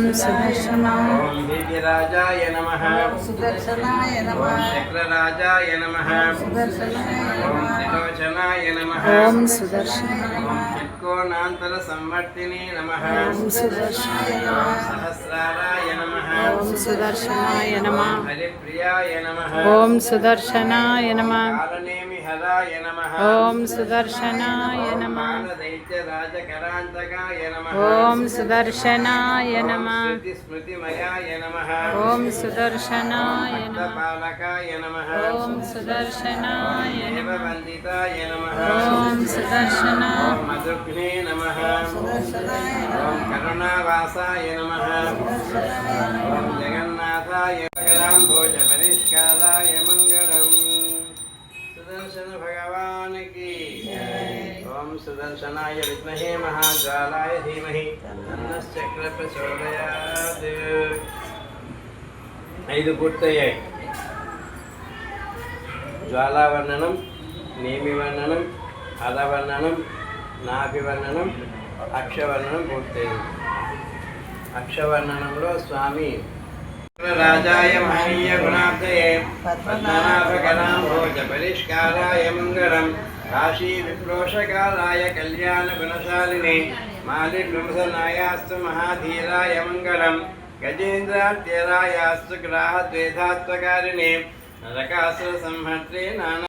सुदर्शनाय ओम दिव्यराजाय नमः। सुदर्शनाय नमः ओम चक्रराजाय नमः। सुदर्शनाय ओम नमः त्रिलोचनाय नमः। ओम सुदर्शनाय ओम नमः चित्कोणांतर संवर्तिने नमः। ओम सुदर्शनाय ओम नमः सहस्राराय नमः। ओम सुदर्शनाय नमः ओम हरिप्रियाय नमः। ओम सुदर्शनाय नमः कालनेमिहराय नमः। ओम सुदर्शनाय ओम नमः बाणदैत्यराजकरान्तकाय नमः। ओम सुदर्शनाय ओम नमः श्रुतिस्मृतिमयाय नमः। ओम सुदर्शनाय नमः भक्तपालकाय नमः। ओम सुदर्शनाय नमः देववन्दिताय नमः। ओम सुदर्शनाय ओम मधुघ्ने नमः। सुदर्शनाय ओम करुणावासाय नमः। ओम जगन्नाथाय मंगलाम्भोजपरिष्काराय मंगलम्। सुदर्शन भगवान की ओम सुदर्शनाय विद्महे महाज्वालाय धीमहि तन्नश्चक्र प्रचोदयात्। ఐదు పూర్తయ్యాయి. జ్వాలావర్ణనం, నేమివర్ణనం, అధవర్ణనం, నాభివర్ణనం, అక్షవర్ణనం పూర్తయింది. అక్షవర్ణనంలో స్వామి రాజాయ మహనీయ గుణాబ్దయే పద్మనాభకరాంభోజ పరిష్కారాయ మంగళం కాశీ విప్రోషకాలాయ కళ్యాణ గుణశాలినే మాలిబ్రహ్మసనాయాస్తు మహాధీరాయ మంగళం గజేంద్రాత్యరాయాస్తు గ్రాహద్వేధాత్వకారిణే నరకాసుర సంహర్త్రే నానా